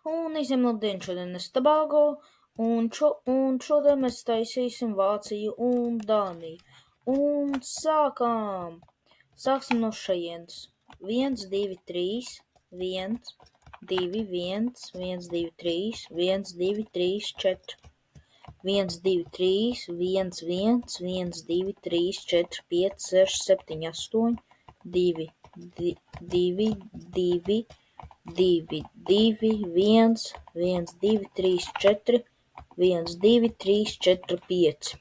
Un izņem no dienu šodien es Tobago, un šodien mēs taisīsim Vāciju un Dāniju. Un sākam! Sāksim no šejienes. 1, 2, 3, 1, 2, 1, 1, 2, 3, 1, 2, 3, 4. 1, 2, 3, 1, 1, 1, 2, 3, 4, 5, 6, 7, 8, 2, 2, 2, 2, 2, 1, 1, 2, 3, 4, 1, 2, 3, 4, 5.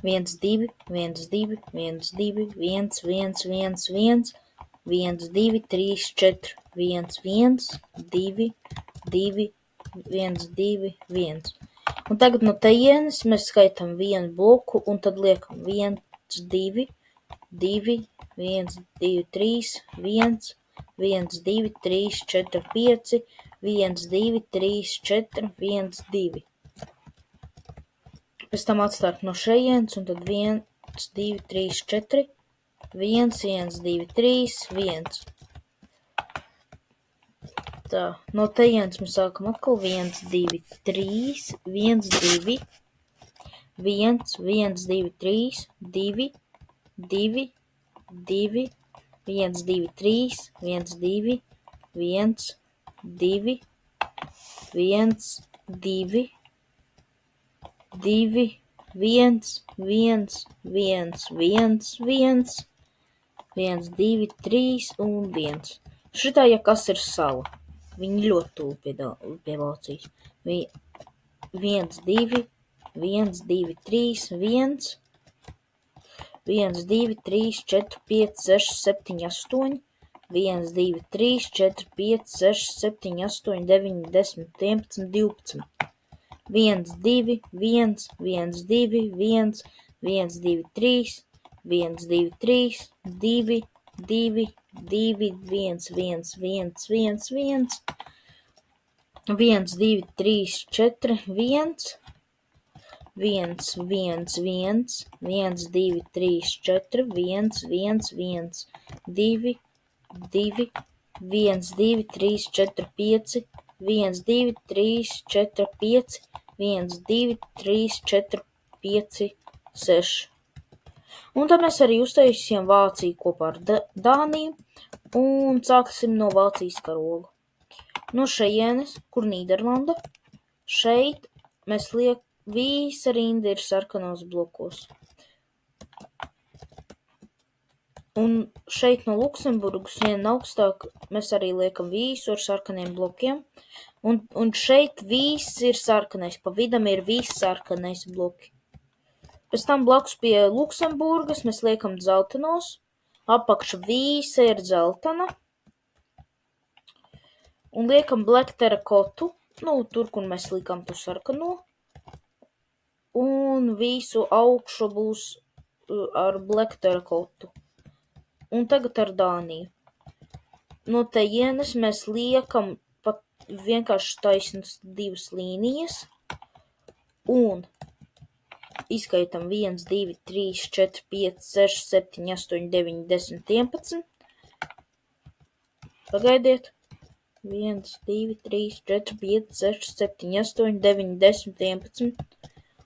1, 2, 1, 2, 1, 2, 1, 1, 1, 1, 1, 2, 3, 4, 1, 1, 2, 2, 1, 2, 1. Un tagad no tajienes mēs skaitām vienu bloku un tad liekam 1, 2, 2, 1, 2, 3, 1, 1, 2, 3, 4, 5, 1, 2, 3, 4, 1, 2. Pēc tam atstāt no šejienes un tad 1, 2, 3, 4, 1, 1, 2, 3, 1. Tā, no tajienes mēs sākam atkal 1, 2, 3, 1, 2, 1, 1, 2, 3, 2, 2, 2, 1, 2, 3, 1, 2, 1, 2, 1, 2, 2, 1, 1, 1, 1, 1, 1, 2, 3 un 1. Šitā, ja kas ir sala, viņi ļoti tuvu pie Vācijas. 1, 2, 1, 2, 3, 1, 1, 2, 3, 4, 5, 6, 7, 8, 1, 2, 3, 4, 5, 6, 7, 8, 9, 10, 11, 12. 1, 2, 1, 1, 2, 1, 1, 2, 3, 1, 2, 3, 2, 2, 2, 1, 1, 1, 1, 1, 1, 2, 3, 4, 1, 1, 1, 1, 1, 2, 3, 4, 1, 1, 1, 2, 2, 1, 2, 3, 4, 5, 1, 2, 3, 4, 5, 1, 2, 3, 4, 5, 6. Un tad mēs arī uztaisījām Vāciju kopā ar Dāniju un sāksim no Vācijas karoga. No šejienes, kur Nīderlanda, šeit mēs liekam, visa rinda ir sarkanos blokos. Un šeit no Luksemburgas vien augstāk mēs arī liekam visu ar sarkaniem blokiem. Un šeit viss ir sarkanais, pa vidam ir viss sarkanais bloki. Pēc tam blakus pie Luksemburgas mēs liekam dzeltenos, apakša visa ir dzeltena. Un liekam black terakotu, tur, kur mēs likām to sarkano. Un visu augšu būs ar black terakotu. Un tagad ar Dāniju. No tajienes mēs liekam pat vienkārši taisnas divas līnijas. Un izskaitam 1, 2, 3, 4, 5, 6, 7, 8, 9, 10, 11. Pagaidiet. 1, 2, 3, 4, 5, 6, 7, 8, 9, 10, 11.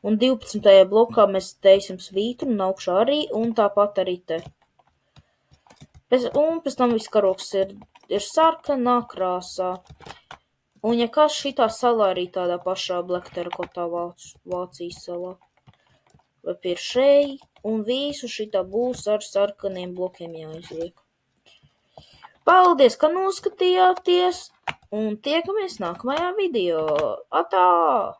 Un 12. blokā mēs taisim svītru un augšā arī, un tāpat arī te. Un pēc tam viss karogs ir sarkanā krāsā. Un ja kas šitā salā arī tādā pašā black terakotā Vācijas salā. Vai pie šeit, un visu šitā būs ar sarkaniem blokiem jāizliek. Paldies, ka noskatījāties, un tiekamies nākamajā video. Atā!